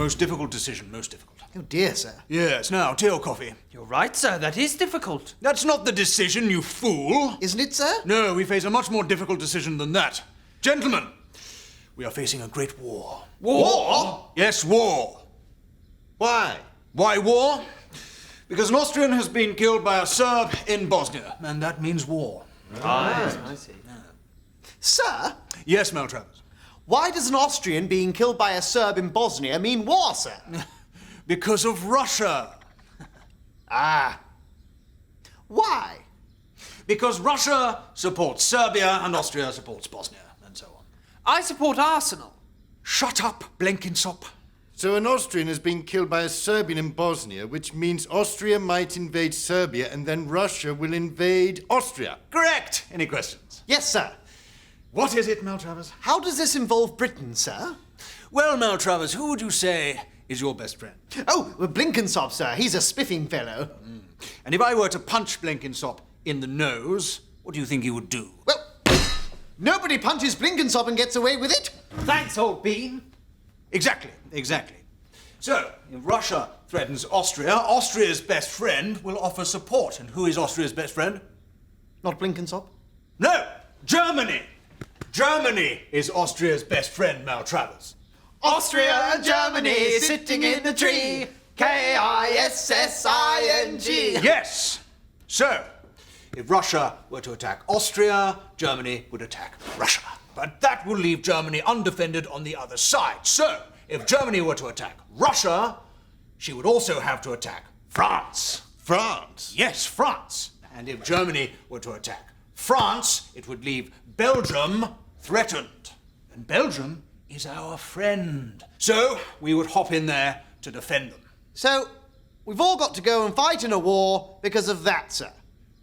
most difficult decision, most difficult. Oh dear, sir. Yes, now, tea or coffee? You're right, sir. That is difficult. That's not the decision, you fool! Isn't it, sir? No, we face a much more difficult decision than that. Gentlemen, we are facing a great war. War? Yes, war. Why? Why war? Because an Austrian has been killed by a Serb in Bosnia, and that means war. I see. Sir? Yes, Maltravers. Why does an Austrian being killed by a Serb in Bosnia mean war, sir? Because of Russia. Ah. Why? Because Russia supports Serbia and Austria supports Bosnia, and so on. I support Arsenal. Shut up, Blenkinsop. So an Austrian has been killed by a Serbian in Bosnia, which means Austria might invade Serbia and then Russia will invade Austria. Correct! Any questions? Yes, sir. What is it, Maltravers? How does this involve Britain, sir? Well, Maltravers, who would you say is your best friend? Oh, well, Blenkinsop, sir. He's a spiffing fellow. And if I were to punch Blenkinsop in the nose, what do you think he would do? Well, nobody punches Blenkinsop and gets away with it. Thanks, old bean. Exactly. So, if Russia threatens Austria, Austria's best friend will offer support. And who is Austria's best friend? Not Blenkinsop. No! Germany! Germany is Austria's best friend, Maltravers. Austria and Germany sitting in the tree. K-I-S-S-I-N-G. Yes! So, if Russia were to attack Austria, Germany would attack Russia. But that will leave Germany undefended on the other side. So, if Germany were to attack Russia, she would also have to attack France. France? Yes, France. And if Germany were to attack France, it would leave Belgium threatened. And Belgium is our friend. So, we would hop in there to defend them. So, we've all got to go and fight in a war because of that, sir.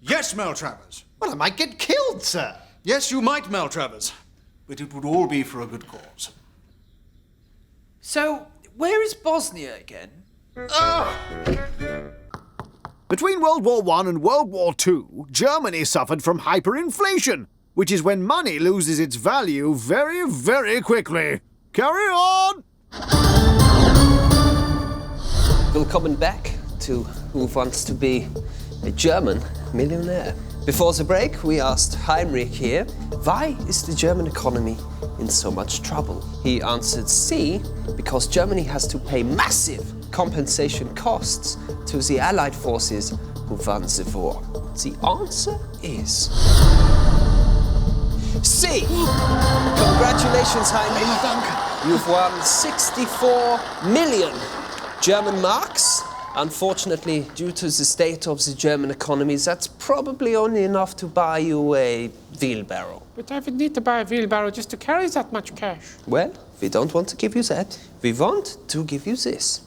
Yes, Maltravers. Well, I might get killed, sir. Yes, you might, Maltravers. But it would all be for a good cause. So, where is Bosnia again? Between World War I and World War II, Germany suffered from hyperinflation, which is when money loses its value very, very quickly. Carry on! Willkommen back to Who Wants to Be a German Millionaire. Before the break, we asked Heinrich here, why is the German economy in so much trouble? He answered C, because Germany has to pay massive compensation costs to the Allied forces who won the war. The answer is C. Congratulations, Heinrich. You've won 64 million German marks. Unfortunately, due to the state of the German economy, that's probably only enough to buy you a wheelbarrow. But I would need to buy a wheelbarrow just to carry that much cash. Well, we don't want to give you that. We want to give you this.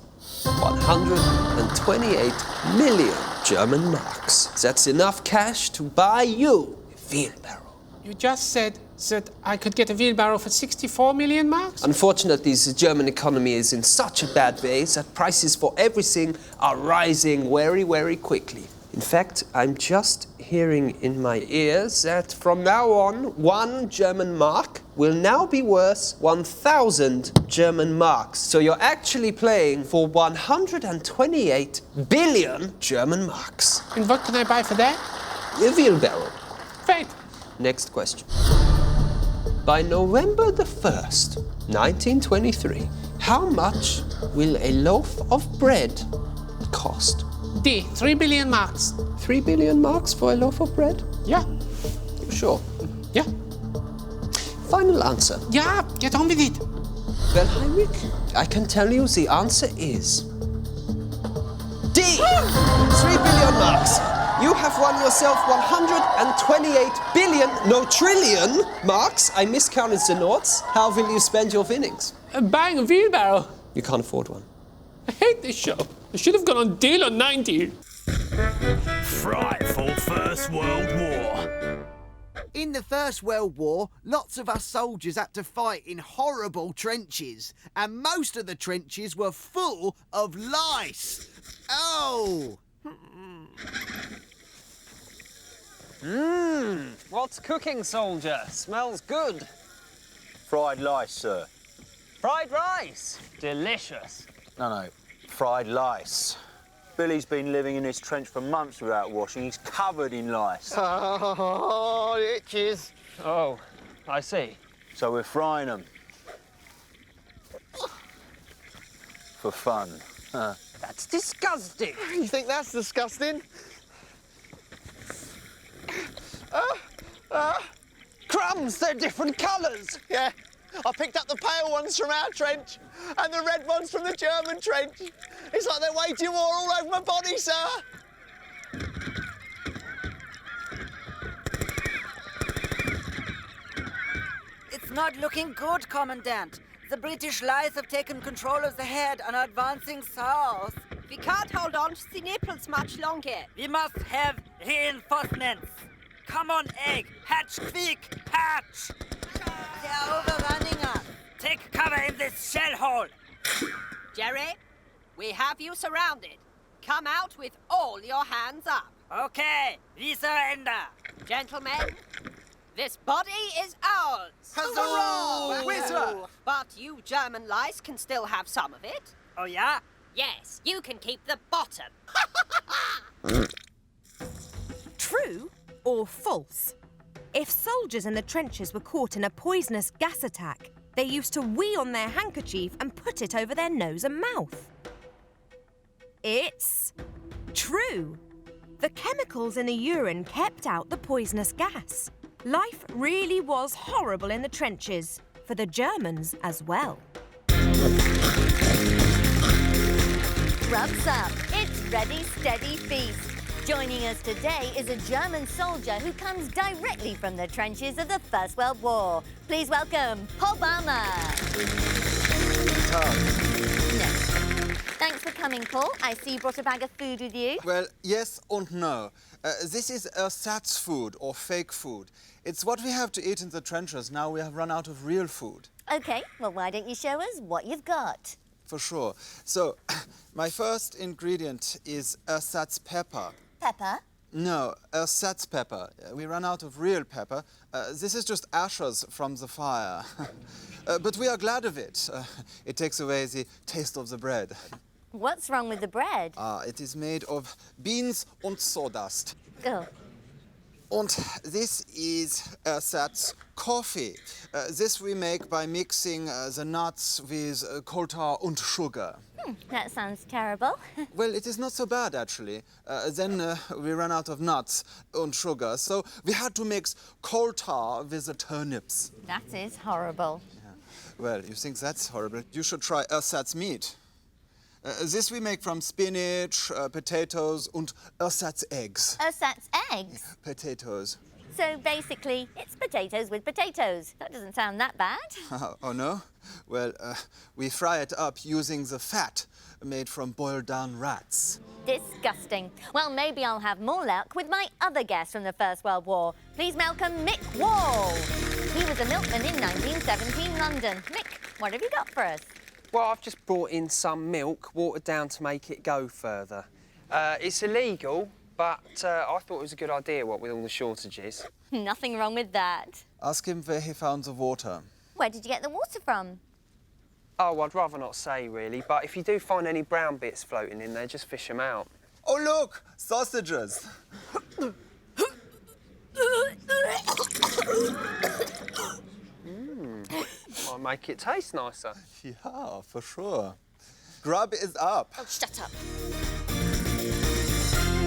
128 million German marks. That's enough cash to buy you a wheelbarrow. You just said that I could get a wheelbarrow for 64 million marks? Unfortunately, the German economy is in such a bad way that prices for everything are rising very, very quickly. In fact, I'm just hearing in my ears that from now on, 1 German mark will now be worth 1,000 German marks. So you're actually playing for 128 billion German marks. And what can I buy for that? A wheelbarrow. Great. Next question. By November the 1st, 1923, how much will a loaf of bread cost? D, 3 billion marks. 3 billion marks for a loaf of bread? Yeah. You sure? Yeah. Final answer. Yeah, get on with it. Well, Heinrich, I can tell you the answer is D. 3 billion marks. You have won yourself 128 billion, no trillion marks. I miscounted the noughts. How will you spend your winnings? Buying a wheelbarrow. You can't afford one. I hate this show. I should have gone on deal on 90. Frightful First World War. In the First World War, lots of us soldiers had to fight in horrible trenches, and most of the trenches were full of lice. Oh! What's cooking, soldier? Smells good. Fried lice, sir. Fried rice. Delicious. No, fried lice. Billy's been living in this trench for months without washing. He's covered in lice. Oh, it itches. Oh, I see. So we're frying them. For fun. That's disgusting. You think that's disgusting? Crumbs, they're different colours. Yeah. I picked up the pale ones from our trench and the red ones from the German trench. It's like they're waging war all over my body, sir. It's not looking good, Commandant. The British lice have taken control of the head and are advancing south. We can't hold on to the nipples much longer. We must have reinforcements. Come on, Egg. Hatch quick. Hatch. They're overrunning us. Take cover in this shell hole. Jerry, we have you surrounded. Come out with all your hands up. Okay, we surrender. Gentlemen, this body is ours. Huzzah! Whizzer! But you German lice can still have some of it. Oh, yeah? Yes, you can keep the bottom. True or false? If soldiers in the trenches were caught in a poisonous gas attack, they used to wee on their handkerchief and put it over their nose and mouth. It's true. The chemicals in the urine kept out the poisonous gas. Life really was horrible in the trenches, for the Germans as well. Grubs up. It's Ready, Steady, Feast. Joining us today is a German soldier who comes directly from the trenches of the First World War. Please welcome Obama. No. Thanks for coming, Paul. I see you brought a bag of food with you. Well, yes and no. This is ersatz food or fake food. It's what we have to eat in the trenches. Now we have run out of real food. OK, well, why don't you show us what you've got? For sure. So, my first ingredient is ersatz pepper. Pepper? No, ersatz pepper. We ran out of real pepper. This is just ashes from the fire. But we are glad of it. It takes away the taste of the bread. What's wrong with the bread? It is made of beans and sawdust. Oh. And this is ersatz coffee. This we make by mixing the nuts with coal tar and sugar. That sounds terrible. Well, it is not so bad, actually. Then we ran out of nuts and sugar, so we had to mix coal tar with the turnips. That is horrible. Yeah. Well, you think that's horrible? You should try ersatz meat. This we make from spinach, potatoes, and ersatz eggs. Ersatz eggs? Potatoes. So basically, it's potatoes with potatoes. That doesn't sound that bad. Oh, no? Well, we fry it up using the fat made from boiled down rats. Disgusting. Well, maybe I'll have more luck with my other guest from the First World War. Please welcome Mick Wall. He was a milkman in 1917 London. Mick, what have you got for us? Well, I've just brought in some milk, watered down to make it go further. It's illegal, but I thought it was a good idea, what with all the shortages. Nothing wrong with that. Ask him where he found the water. Where did you get the water from? Oh, I'd rather not say, really, but if you do find any brown bits floating in there, just fish them out. Oh, look! Sausages! Might make it taste nicer. Yeah, for sure. Grub is up. Oh, shut up.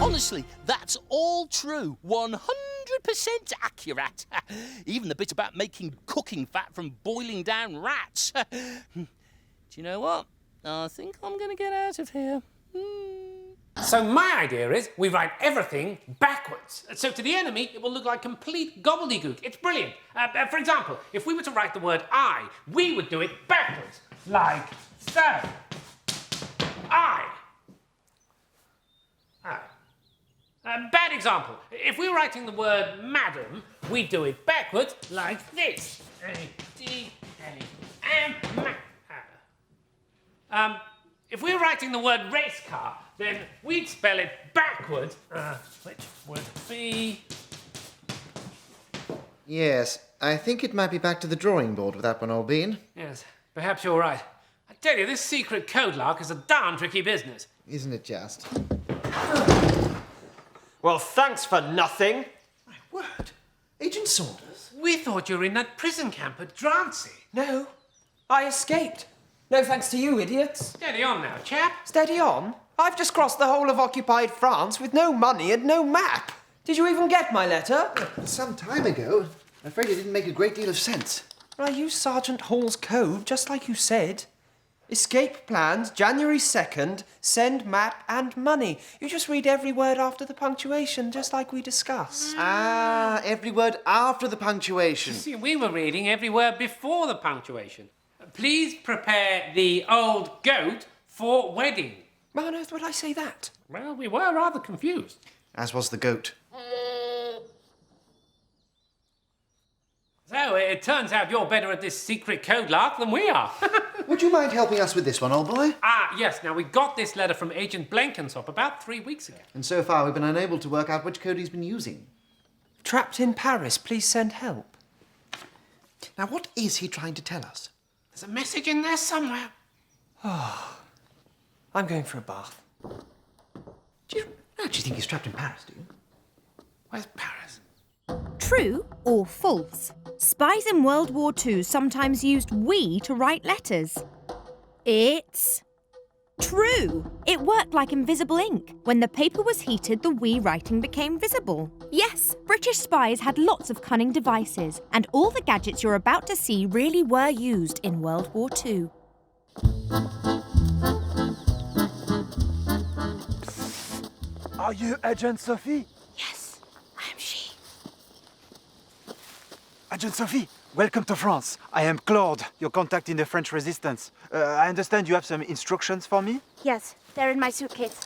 Honestly, that's all true. 100% accurate. Even the bit about making cooking fat from boiling down rats. Do you know what? I think I'm going to get out of here. So my idea is we write everything backwards. So to the enemy, it will look like complete gobbledygook. It's brilliant. For example, if we were to write the word I, we would do it backwards. Like so. I. Bad example. If we were writing the word madam, we'd do it backwards like this. If we were writing the word race car, then we'd spell it backwards, which would be... Yes, I think it might be back to the drawing board with that one, old bean. Yes, perhaps you're right. Tell you, this secret code lock is a darn tricky business. Isn't it just? Well, thanks for nothing. My word. Agent Saunders? We thought you were in that prison camp at Drancy. No, I escaped. No thanks to you, idiots. Steady on now, chap. Steady on? I've just crossed the whole of occupied France with no money and no map. Did you even get my letter? Some time ago. I'm afraid it didn't make a great deal of sense. I used Sergeant Hall's code, just like you said. Escape plans, January 2nd, send map and money. You just read every word after the punctuation, just like we discussed. Ah, every word after the punctuation. See, we were reading every word before the punctuation. Please prepare the old goat for wedding. Why on earth would I say that? Well, we were rather confused. As was the goat. So, it turns out you're better at this secret code lock than we are. Would you mind helping us with this one, old boy? Ah, yes. Now, we got this letter from Agent Blenkinsop about 3 weeks ago. And so far, we've been unable to work out which code he's been using. Trapped in Paris, please send help. Now, what is he trying to tell us? There's a message in there somewhere. Oh, I'm going for a bath. Do you actually think he's trapped in Paris, do you? Where's Paris? True or false? Spies in World War II sometimes used we to write letters. It's true. It worked like invisible ink. When the paper was heated, the we writing became visible. Yes, British spies had lots of cunning devices, and all the gadgets you're about to see really were used in World War II. Are you Agent Sophie? Yes, I am she. Agent Sophie, welcome to France. I am Claude, your contact in the French resistance. I understand you have some instructions for me? Yes, they're in my suitcase.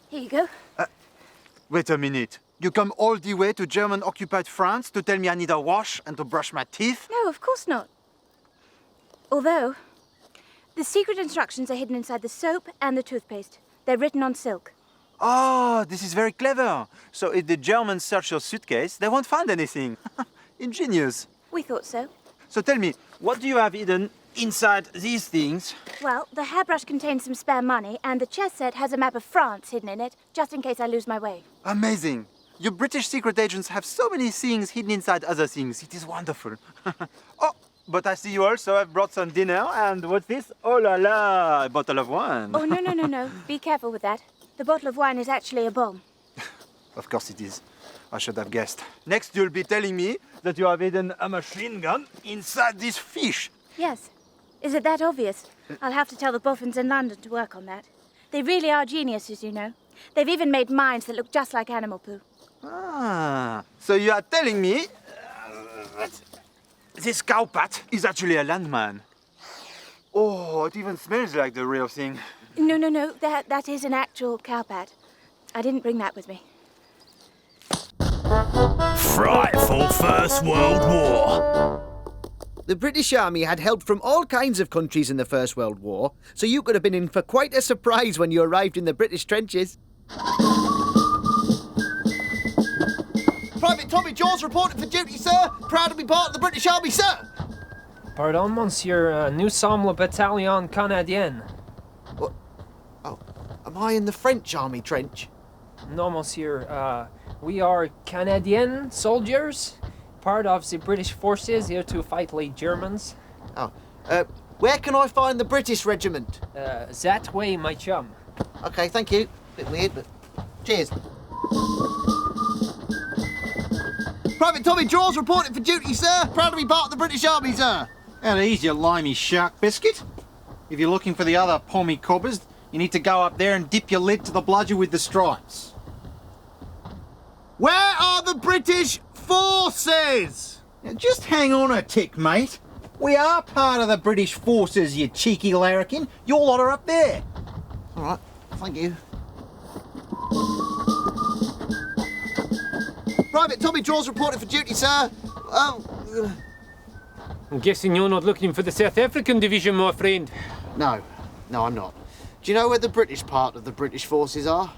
Here you go. Wait a minute. You come all the way to German-occupied France to tell me I need a wash and to brush my teeth? No, of course not. Although, the secret instructions are hidden inside the soap and the toothpaste. They're written on silk. Oh, this is very clever. So if the Germans search your suitcase, they won't find anything. Ingenious. We thought so. So tell me, what do you have hidden inside these things? Well, the hairbrush contains some spare money, and the chess set has a map of France hidden in it, just in case I lose my way. Amazing. You British secret agents have so many things hidden inside other things. It is wonderful. Oh, but I see you also have brought some dinner, and what's this? Oh la la, a bottle of wine. Oh, no. Be careful with that. The bottle of wine is actually a bomb. Of course it is. I should have guessed. Next, you'll be telling me that you have hidden a machine gun inside this fish. Yes. Is it that obvious? I'll have to tell the boffins in London to work on that. They really are geniuses, you know. They've even made mines that look just like animal poo. Ah, so you are telling me that this cowpat is actually a landmine. Oh, it even smells like the real thing. No. That is an actual cowpat. I didn't bring that with me. Frightful First World War. The British Army had help from all kinds of countries in the First World War, so you could have been in for quite a surprise when you arrived in the British trenches. Private Tommy Jaws reporting for duty, sir. Proud to be part of the British Army, sir. Pardon, monsieur, nous sommes le bataillon canadien. What? Oh, am I in the French Army trench? No, monsieur, we are Canadian soldiers, part of the British forces here to fight the Germans. Oh, where can I find the British regiment? That way, my chum. Okay, thank you. Bit weird, but cheers. Private Tommy Jaws reporting for duty, sir. Proud to be part of the British Army, sir. Out of ease, you limey shark biscuit. If you're looking for the other pommy cobbers, you need to go up there and dip your lid to the bludger with the stripes. Where are the British forces? Now, just hang on a tick, mate. We are part of the British forces, you cheeky larrikin. Your lot are up there. All right, thank you. Private Tommy Jaws reporting for duty, sir. I'm guessing you're not looking for the South African division, my friend. No, I'm not. Do you know where the British part of the British forces are?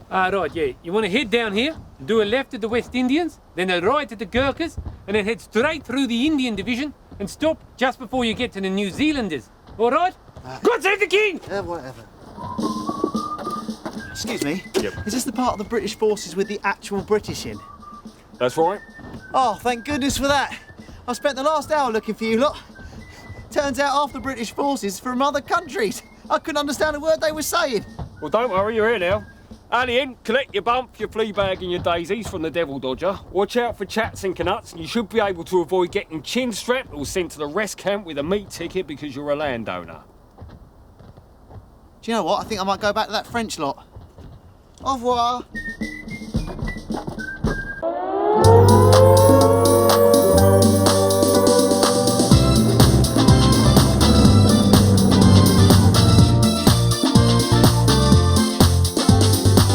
Right, yeah. You want to head down here, do a left at the West Indians, then a right at the Gurkhas, and then head straight through the Indian division, and stop just before you get to the New Zealanders. All right? God save the king! Whatever. Excuse me? Yep. Is this the part of the British forces with the actual British in? That's right. Oh, thank goodness for that. I spent the last hour looking for you lot. Turns out half the British forces from other countries. I couldn't understand a word they were saying. Well, don't worry, you're here now. Alien, collect your bump, your flea bag and your daisies from the Devil Dodger. Watch out for chats and canuts, and you should be able to avoid getting chin strapped or sent to the rest camp with a meat ticket because you're a landowner. Do you know what? I think I might go back to that French lot. Au revoir.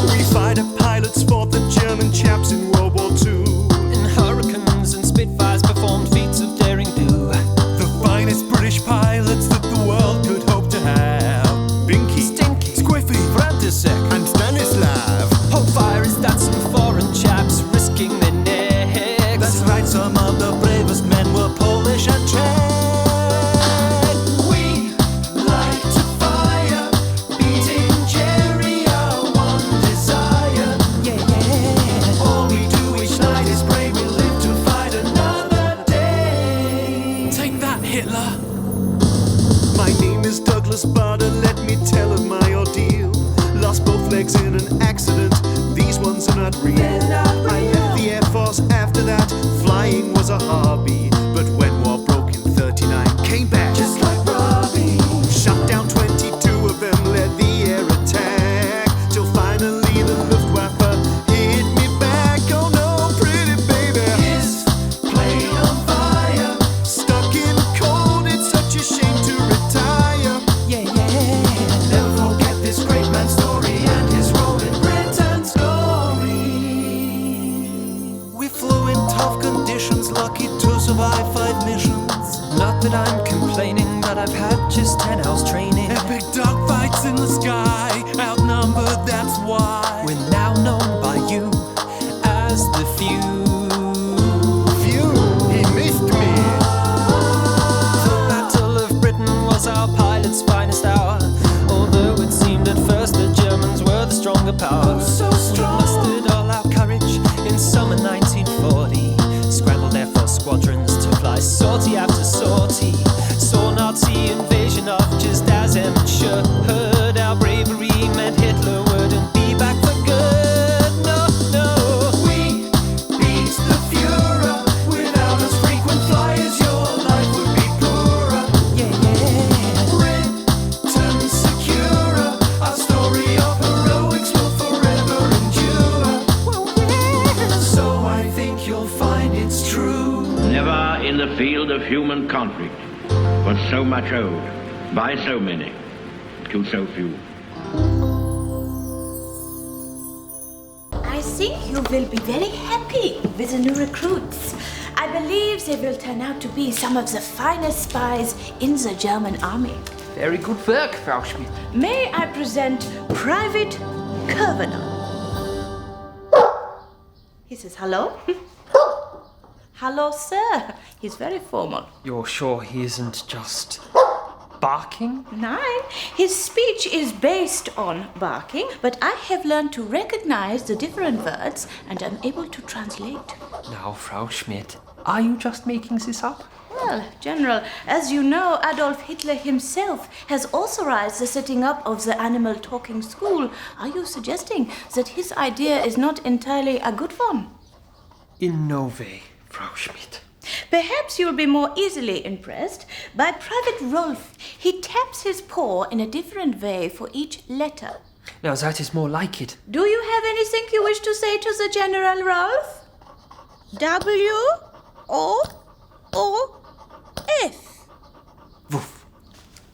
We fighter pilots fought the German chaps in World War II. And hurricanes and Spitfires performed feats of daring do. The finest British pilots that the world could hope to have. Binky, Stinky, Squiffy, Frantisek, and Stanislav. Whole fire is that some foreign chaps risking their necks. That's right, some of the bravest men were Polish and Czech. We like to fire, beating Jerry, our one desire. Yeah, yeah. All we do each night is pray we live to fight another day. Take that, Hitler. My name is Douglas Bader, let me tell of my ordeal. Lost both legs in an accident, these ones are not real. I left the Air Force after that, flying was a hobby. But when war broke in 39, came back just like Robbie. Shot down 22 of them, led the air attack, till finally the Luftwaffe hit me back. Oh no, pretty baby, his plane on fire, stuck in cold, it's such a shame to retire. Yeah, yeah. Never forget this great man's story and his role in Britain's glory. We flew in tough conditions, lucky to survive 5 missions. Not that I'm complaining, but I've had just 10 hours training. Epic dogfights in the sky, outnumbered, that's why. We're now known by you as the few. Phew, he missed me. The Battle of Britain was our pilot's finest hour. Although it seemed at first the Germans were the stronger power. So strong. We mustered all our courage in summer 1940. Scrambled Air Force squadrons to fly sortie after sortie. Saw Nazi invasion off just as amateur. Heard our bravery meant Hitler wouldn't be back for good. No, no. We beat the Führer. Without us frequent flyers, your life would be poorer. Yeah, yeah. Britain securer. Our story of heroics will forever endure. So I think you'll find it's true. Never in the field of human conflict was so much owed by so many to so few. I think you will be very happy with the new recruits. I believe they will turn out to be some of the finest spies in the German army. Very good work, Frau Schmidt. May I present Private Kurvener? He says hello. Hello, sir. He's very formal. You're sure he isn't just barking? Nine. His speech is based on barking, but I have learned to recognize the different words and I'm able to translate. Now, Frau Schmidt, are you just making this up? Well, General, as you know, Adolf Hitler himself has authorized the setting up of the animal talking school. Are you suggesting that his idea is not entirely a good one? In no way, Frau Schmidt. Perhaps you'll be more easily impressed by Private Rolf. He taps his paw in a different way for each letter. Now that is more like it. Do you have anything you wish to say to the General, Rolf? W O O F. Woof.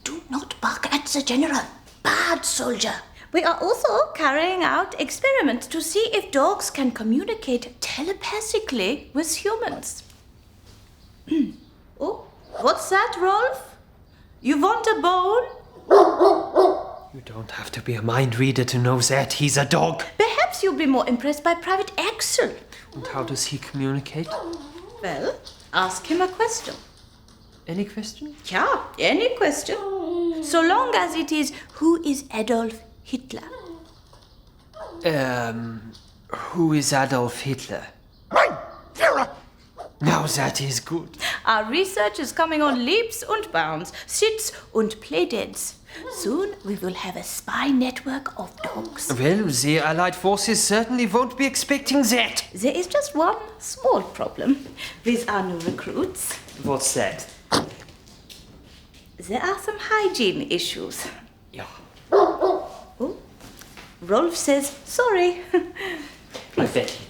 Do not bark at the General. Bad soldier. We are also carrying out experiments to see if dogs can communicate telepathically with humans. Oh, what's that, Rolf? You want a bone? You don't have to be a mind reader to know that. He's a dog. Perhaps you'll be more impressed by Private Axel. And how does he communicate? Well, ask him a question. Any question? Yeah, any question. So long as it is, who is Adolf Hitler? Who is Adolf Hitler? Now that is good. Our research is coming on leaps und bounds, sits und playdeads. Soon we will have a spy network of dogs. Well, the Allied forces certainly won't be expecting that. There is just one small problem with our new recruits. What's that? There are some hygiene issues. Yeah. Oh, Rolf says sorry. I bet he